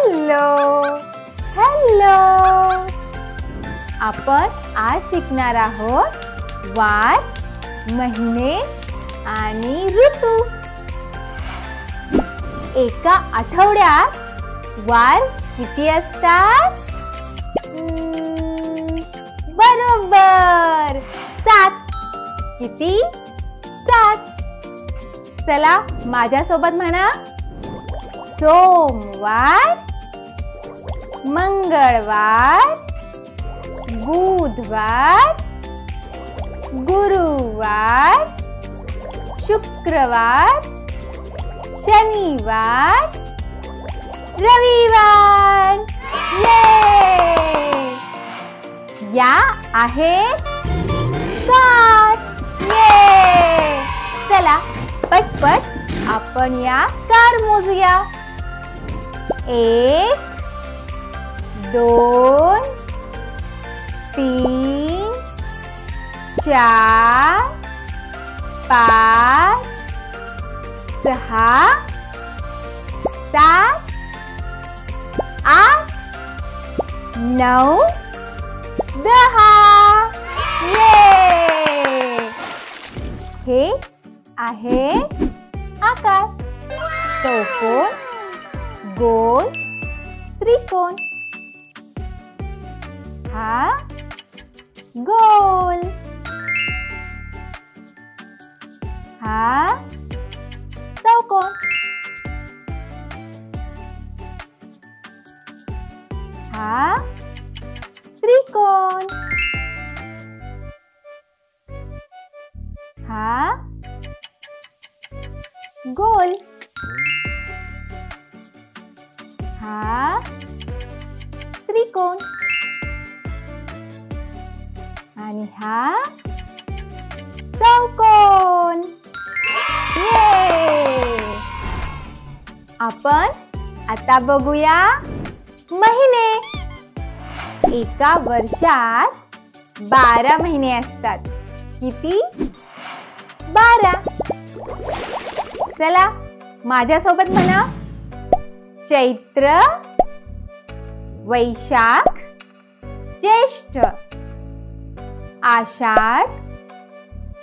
Hello hello. आपण आज शिकणार आहोत वार, महिने आणि ऋतू. एका आठवड्यात वार किती असतात? बरोबर 7. किती? 7. चला माझ्यासोबत म्हणा. सोमवार, मंगळवार, बुधवार, गुरुवार, शुक्रवार, शनिवार, रविवार. ये या आहेत 7. ये चला पटपट आपण या 4 मोजूया. 1 2 3 4 5 6 7 8 9 10. ये हे आहे आकार. चौकोन, गोल, त्रिकोण. हा गोल. हा चौकोन. हा त्रिकोण. हा गोल. हा त्रिकोण. आणि हा चौकोन. ये आपण आता बघूया महिने. एका वर्षात 12 महिने असतात. किती? 12. चला माझ्यासोबत म्हणा. चैत्र, वैशाख, ज्येष्ठ, आषाढ,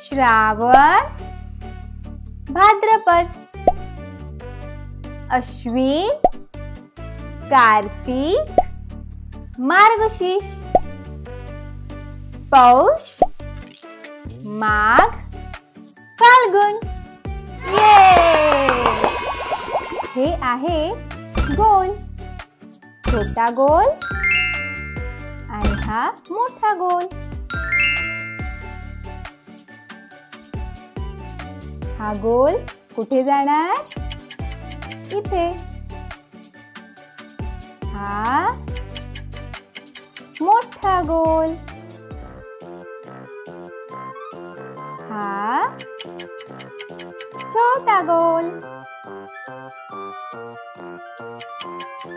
श्रावण, भाद्रपद, अश्विन, कार्तिक, मार्गशीर्ष, पौष, माघ, फाल्गुन. ये हे आहे गोल. छोटा गोल आणि हा मोठा गोल. हा गोल कुठे जाणार? इथे. हा मोठा गोल. हा छोटा गोल.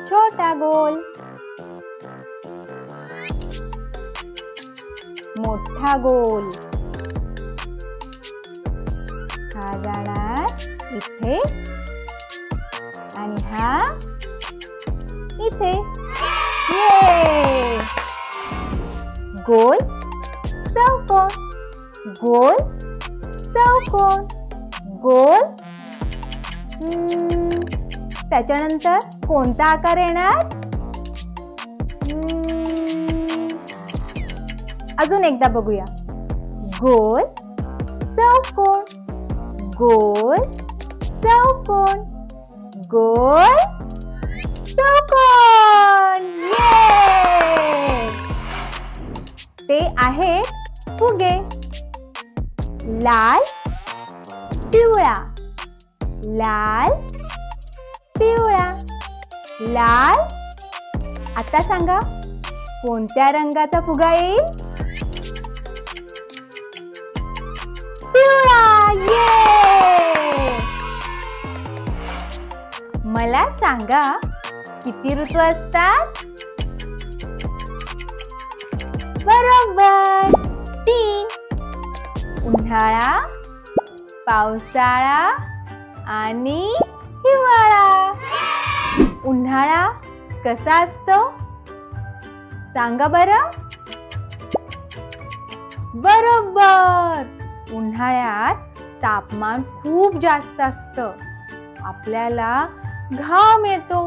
छोटा गोल. मोठा गोल. हा जाणार इथे आणि हा इथे. ये गोल, चौकोन, गोल, चौकोन, गोल. त्याच्यानंतर कोणता आकार येणार? अजून एकदा बघूया. गोल, चौकोन, गोल, चौकोन, गोल, चौकोन. ये ते आहेत फुगे. लाल, पिवळा, लाल, पिवळा, लाल. आता सांगा कोणत्या रंगाचा फुगा येईल? पिवळा. ये मला सांगा किती ऋतू असतात? बरोबर 3. उन्हाळा, पावसाळा आणि हिवाळा. उन्हाळा कसा असतो सांगा बरं. बरोबर, उन्हाळ्यात तापमान खूप जास्त असतं. आपल्याला घाम येतो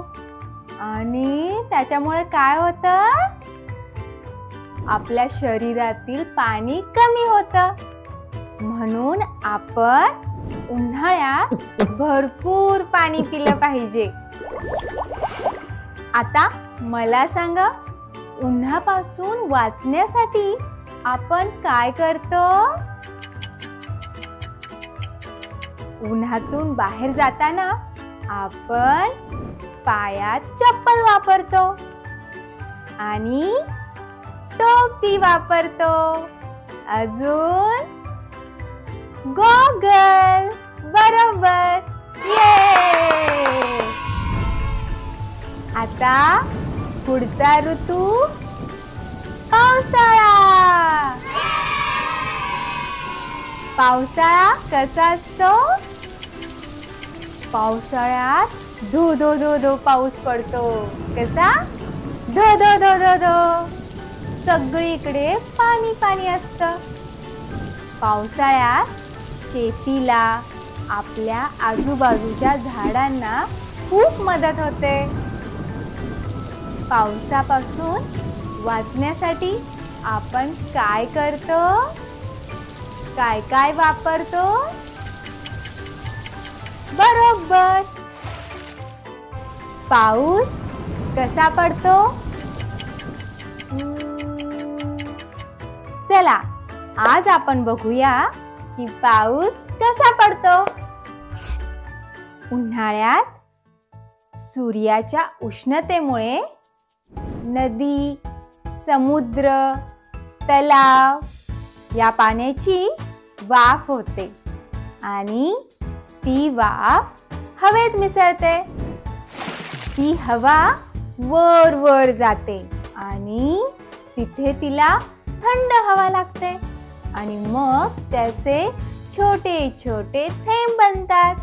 आणि त्याच्यामुळे काय होतं, आपल्या शरीरातील पाणी कमी होतं. म्हणून आपण उन्हाळ्यात भरपूर पाणी पिलं पाहिजे. आता मला सांगा, उन्हापासून वाचण्यासाठी आपण काय करतो? उन्हातून बाहेर जाताना आपण पायात चप्पल वापरतो आणि टोपी वापरतो. अजून गॉगल. बरोबर. ये. आता पुढचा ऋतू पावसाळा. पावसाळा कसा असतो? पावसाळ्यात धो धो धो धो पाऊस पडतो. कसा? धो धो धो धो धो. सगळीकडे पाणी पाणी असतं. पावसाळ्यात शेतीला, आपल्या आजूबाजूच्या झाडांना खूप मदत होते. पावसापासून वाचण्यासाठी आपण काय करतो? काय काय वापरतो? बरोबर, पाऊस कसा पडतो? चला आज आपण बघूया की पाऊस कसा पडतो. उन्हाळ्यात सूर्याच्या उष्णतेमुळे नदी, समुद्र, तलाव या पाण्याची वाफ होते आणि ती वाफ हवेत मिसळते. ती हवा वर वर जाते आणि तिथे तिला थंड हवा लागते आणि मग त्याचे छोटे छोटे थेंब बनतात.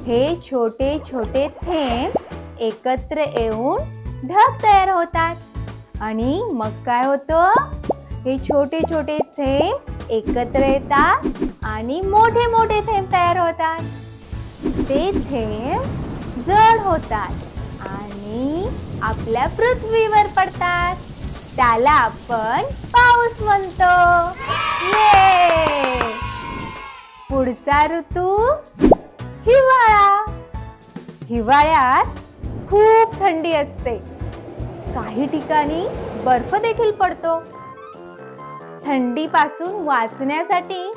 हे छोटे छोटे थेंब एकत्र येऊन ढग तयार होतात आणि मग काय होतं, हे छोटे छोटे थेंब एकत्र येतात आणि मोठे मोठे थेंब तयार होतात. ते थेंब जड होतात आणि आपल्या पृथ्वीवर पडतात. त्याला आपण पाऊस म्हणतो. ये. पुढचा ऋतू हिवाळा. हिवाळ्यात खूप थंडी असते. काही ठिकाणी बर्फ देखील पडतो. थंडीपासून वाचण्यासाठी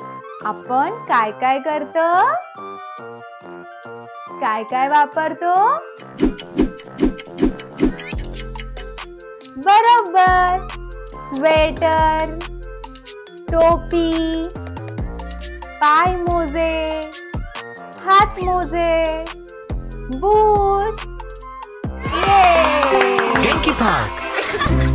आपण काय काय करतो? काय काय वापरतो? बरोबर, स्वेटर, टोपी, पाय मोजे, हात मोजे, बूट. Yankee Park.